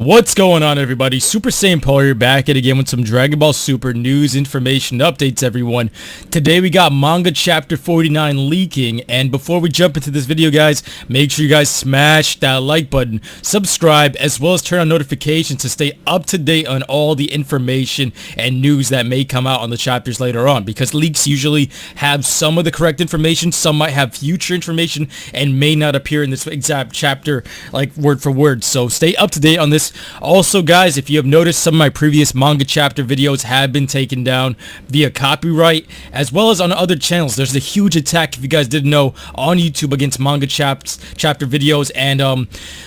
What's going on, everybody? Super Saiyan Paul here, back at again with some Dragon Ball Super news, information, updates, everyone. Today we got Manga Chapter 49 leaking, and before we jump into this video, guys, make sure you guys smash that like button, subscribe, as well as turn on notifications to stay up to date on all the information and news that may come out on the chapters later on, because leaks usually have some of the correct information, some might have future information, and may not appear in this exact chapter, like word for word, so stay up to date on this. Also, guys, if you have noticed, some of my previous manga chapter videos have been taken down via copyright, as well as on other channels. There's a huge attack, if you guys didn't know, on YouTube against manga chapter videos, and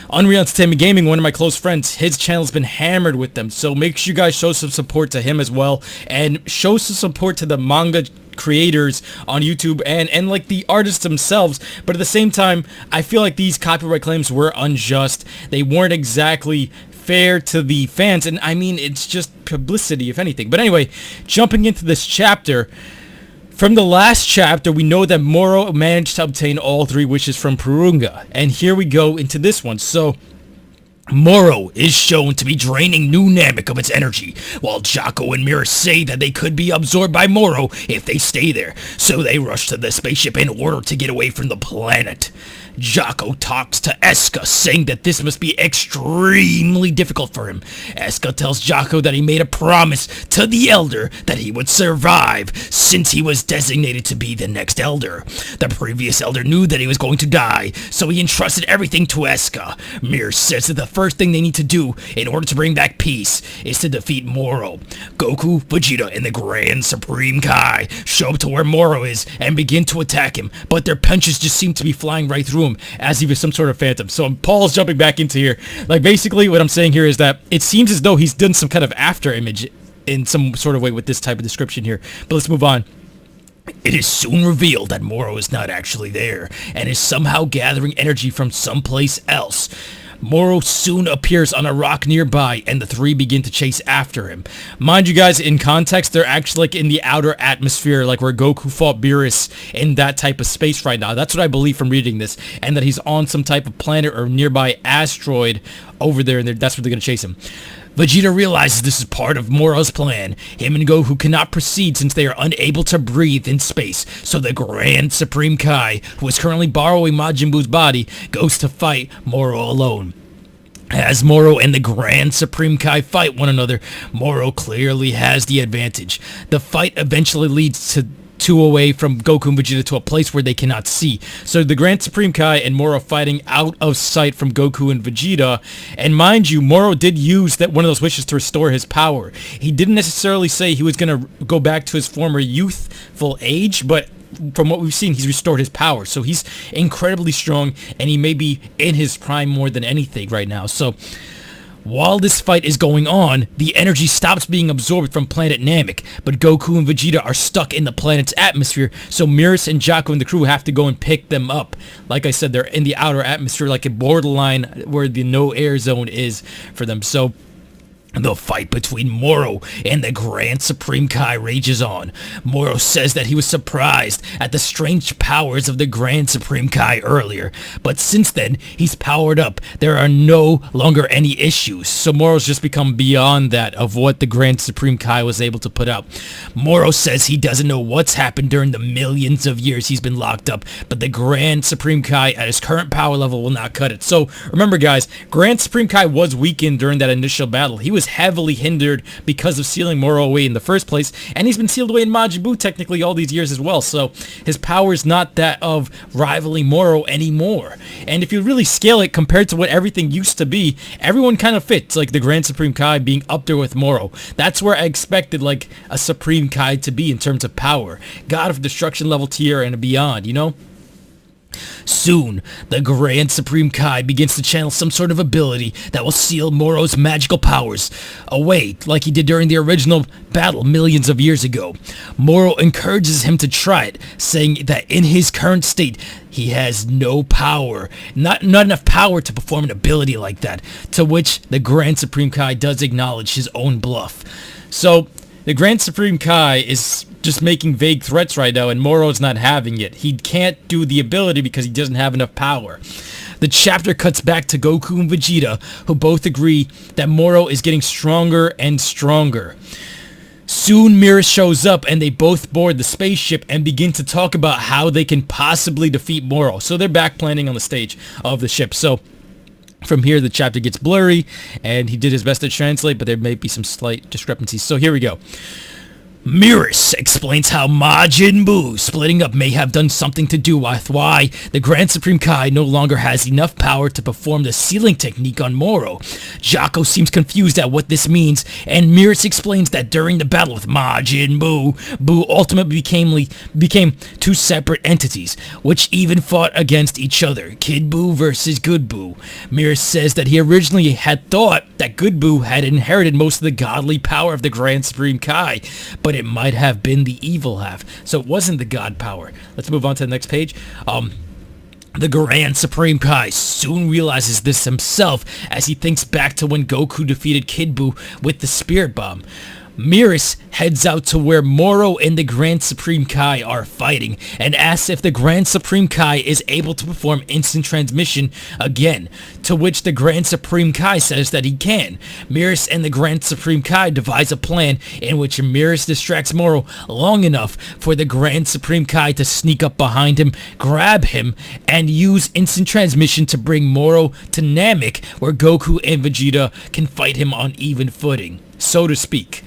Unreal Entertainment Gaming, one of my close friends, his channel's been hammered with them, so make sure you guys show some support to him as well, and show some support to the manga creators on YouTube and like the artists themselves. But at the same time, I feel like these copyright claims were unjust. They weren't exactly fair to the fans, and I mean, it's just publicity if anything. But anyway, jumping into this chapter, from the last chapter, we know that Moro managed to obtain all 3 wishes from Purunga, and here we go into this one. So Moro is shown to be draining New Namek of its energy, while Jaco and Merus say that they could be absorbed by Moro if they stay there, so they rush to the spaceship in order to get away from the planet. Jaco talks to Esca, saying that this must be extremely difficult for him. Esca tells Jaco that he made a promise to the Elder that he would survive, since he was designated to be the next Elder. The previous Elder knew that he was going to die, so he entrusted everything to Esca. Mir says that the first thing they need to do in order to bring back peace is to defeat Moro. Goku, Vegeta, and the Grand Supreme Kai show up to where Moro is and begin to attack him, but their punches just seem to be flying right through him as he was some sort of phantom. So Paul's jumping back into here. Like, basically what I'm saying here is that it seems as though he's done some kind of after image in some sort of way with this type of description here. But let's move on. It is soon revealed that Moro is not actually there and is somehow gathering energy from someplace else. Moro soon appears on a rock nearby, and the 3 begin to chase after him. Mind you guys, in context, they're actually like in the outer atmosphere, like where Goku fought Beerus in that type of space right now. That's what I believe from reading this, and that he's on some type of planet or nearby asteroid over there, and that's where they're going to chase him. Vegeta realizes this is part of Moro's plan. Him and Goku cannot proceed since they are unable to breathe in space, so the Grand Supreme Kai, who is currently borrowing Majin Buu's body, goes to fight Moro alone. As Moro and the Grand Supreme Kai fight one another, Moro clearly has the advantage. The fight eventually leads to 2 away from Goku and Vegeta to a place where they cannot see. So the Grand Supreme Kai and Moro fighting out of sight from Goku and Vegeta. And mind you, Moro did use that one of those wishes to restore his power. He didn't necessarily say he was going to go back to his former youthful age, but from what we've seen, he's restored his power. So he's incredibly strong, and he may be in his prime more than anything right now. So while this fight is going on, the energy stops being absorbed from Planet Namek, but Goku and Vegeta are stuck in the planet's atmosphere, so Merus and Jaco and the crew have to go and pick them up. Like I said, they're in the outer atmosphere, like a borderline where the no air zone is for them. So the fight between Moro and the Grand Supreme Kai rages on. Moro says that he was surprised at the strange powers of the Grand Supreme Kai earlier, but since then, he's powered up. There are no longer any issues, so Moro's just become beyond that of what the Grand Supreme Kai was able to put out. Moro says he doesn't know what's happened during the millions of years he's been locked up, but the Grand Supreme Kai at his current power level will not cut it. So remember, guys, Grand Supreme Kai was weakened during that initial battle. He was heavily hindered because of sealing Moro away in the first place, and he's been sealed away in Majin Buu technically all these years as well, so his power is not that of rivaling Moro anymore. And if you really scale it compared to what everything used to be, everyone kind of fits, like the Grand Supreme Kai being up there with Moro. That's where I expected like a Supreme Kai to be in terms of power. God of Destruction level tier and beyond, you know? Soon, the Grand Supreme Kai begins to channel some sort of ability that will seal Moro's magical powers away, like he did during the original battle millions of years ago. Moro encourages him to try it, saying that in his current state, he has no power, not enough power to perform an ability like that, to which the Grand Supreme Kai does acknowledge his own bluff. So, the Grand Supreme Kai is just making vague threats right now, and Moro's not having it. He can't do the ability because he doesn't have enough power. the chapter cuts back to Goku and Vegeta, who both agree that Moro is getting stronger and stronger. Soon Merus shows up and they both board the spaceship and begin to talk about how they can possibly defeat Moro. So they're back planning on the stage of the ship. So from here the chapter gets blurry and he did his best to translate, but there may be some slight discrepancies. So here we go. Merus explains how Majin Buu splitting up may have done something to do with why the Grand Supreme Kai no longer has enough power to perform the sealing technique on Moro. Jaco seems confused at what this means, and Merus explains that during the battle with Majin Buu ultimately became two separate entities, which even fought against each other, Kid Buu versus Good Buu. Merus says that he originally had thought that Good Buu had inherited most of the godly power of the Grand Supreme Kai, but it might have been the evil half, so it wasn't the god power. Let's move on to the next page. The Grand Supreme Kai soon realizes this himself as he thinks back to when Goku defeated Kid Buu with the Spirit Bomb. Merus heads out to where Moro and the Grand Supreme Kai are fighting and asks if the Grand Supreme Kai is able to perform instant transmission again, to which the Grand Supreme Kai says that he can. Merus and the Grand Supreme Kai devise a plan in which Merus distracts Moro long enough for the Grand Supreme Kai to sneak up behind him, grab him, and use instant transmission to bring Moro to Namek, where Goku and Vegeta can fight him on even footing, so to speak.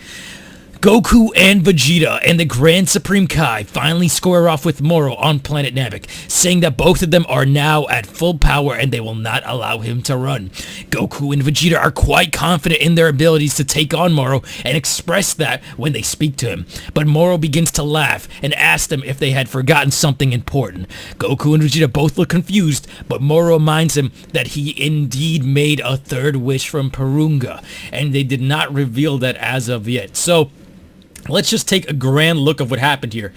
Goku and Vegeta and the Grand Supreme Kai finally square off with Moro on Planet Namek, saying that both of them are now at full power and they will not allow him to run. Goku and Vegeta are quite confident in their abilities to take on Moro and express that when they speak to him, but Moro begins to laugh and asks them if they had forgotten something important. Goku and Vegeta both look confused, but Moro reminds him that he indeed made a third wish from Purunga, and they did not reveal that as of yet. So let's just take a grand look of what happened here.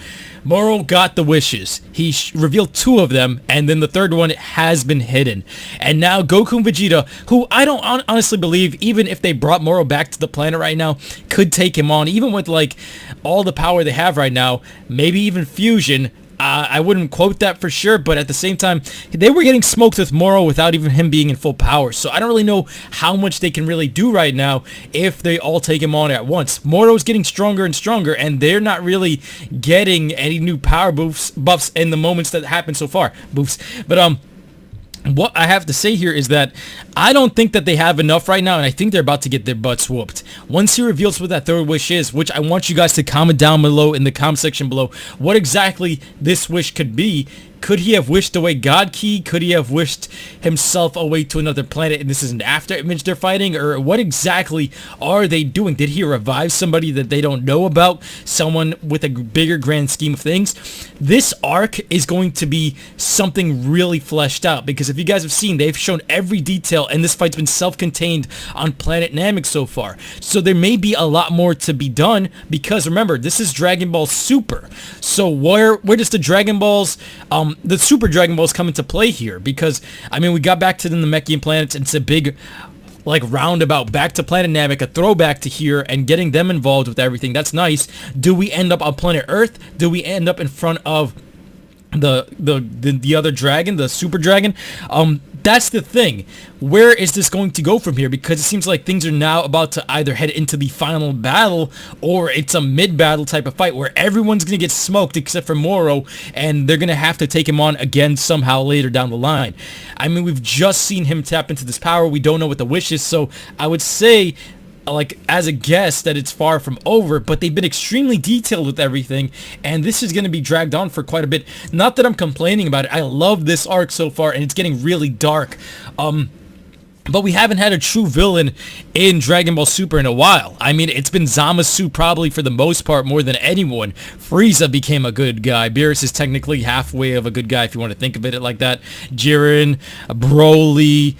Moro got the wishes. He revealed two of them, and then the third one has been hidden. And now Goku and Vegeta, who I don't honestly believe, even if they brought Moro back to the planet right now, could take him on, even with like all the power they have right now, maybe even fusion. I wouldn't quote that for sure, but at the same time, they were getting smoked with Moro without even him being in full power. So I don't really know how much they can really do right now if they all take him on at once. Moro's getting stronger and stronger, and they're not really getting any new power buffs in the moments that happened so far. But what I have to say here is that I don't think that they have enough right now, and I think they're about to get their butts whooped. Once he reveals what that third wish is, which I want you guys to comment down below in the comment section below, what exactly this wish could be. Could he have wished away God Ki? Could he have wished himself away to another planet and this is an after image they're fighting? Or what exactly are they doing? Did he revive somebody that they don't know about? Someone with a bigger grand scheme of things? This arc is going to be something really fleshed out, because if you guys have seen, they've shown every detail, and this fight's been self-contained on Planet Namek so far. So there may be a lot more to be done, because remember, this is Dragon Ball Super. So where does the Dragon Balls, the Super Dragon Balls come into play here? Because, I mean, we got back to the Namekian planets, and it's a big, like, roundabout back to Planet Namek, a throwback to here, and getting them involved with everything. That's nice. Do we end up on planet Earth? Do we end up in front of the other dragon, the Super Dragon? That's the thing. Where is this going to go from here? Because it seems like things are now about to either head into the final battle, or it's a mid-battle type of fight where everyone's going to get smoked except for Moro, and they're going to have to take him on again somehow later down the line. I mean, we've just seen him tap into this power. We don't know what the wish is, so I would say, like, as a guess, that it's far from over, but they've been extremely detailed with everything, and this is going to be dragged on for quite a bit. Not that I'm complaining about it. I love this arc so far, and it's getting really dark. But we haven't had a true villain in Dragon Ball Super in a while. I mean, it's been Zamasu probably for the most part more than anyone. Frieza became a good guy. Beerus is technically halfway of a good guy if you want to think of it like that. Jiren, Broly,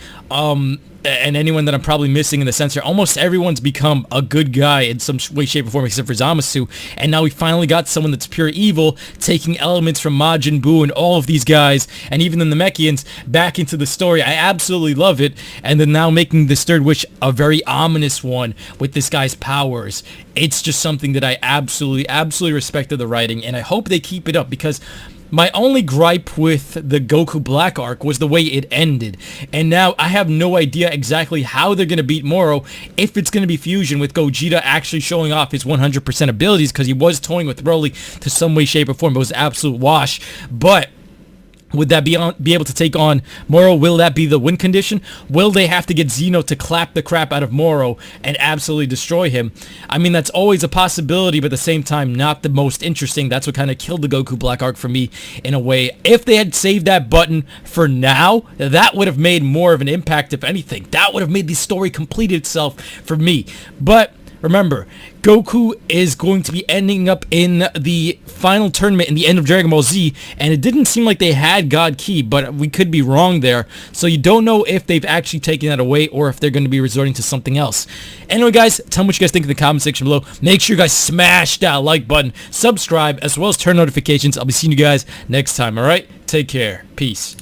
and anyone that I'm probably missing in the sense here, almost everyone's become a good guy in some way, shape, or form except for Zamasu. And now we finally got someone that's pure evil, taking elements from Majin Buu and all of these guys, and even the Namekians, back into the story. I absolutely love it. And then now making this third wish a very ominous one with this guy's powers. It's just something that I absolutely respected the writing, and I hope they keep it up, because My only gripe with the Goku Black arc was the way it ended, and now I have no idea exactly how they're going to beat Moro, if it's going to be fusion with Gogeta actually showing off his 100% abilities, because he was toying with Broly to some way, shape, or form. It was an absolute wash, but would that be able to take on Moro? Will that be the win condition? Will they have to get Zeno to clap the crap out of Moro and absolutely destroy him? I mean, that's always a possibility, but at the same time, not the most interesting. That's what kind of killed the Goku Black arc for me in a way. If they had saved that button for now, that would have made more of an impact, if anything. That would have made the story complete itself for me. But remember, Goku is going to be ending up in the final tournament in the end of Dragon Ball Z, and it didn't seem like they had God Ki, but we could be wrong there. So you don't know if they've actually taken that away or if they're going to be resorting to something else. Anyway, guys, tell me what you guys think in the comment section below. Make sure you guys smash that like button, subscribe, as well as turn notifications. I'll be seeing you guys next time, alright? Take care. Peace.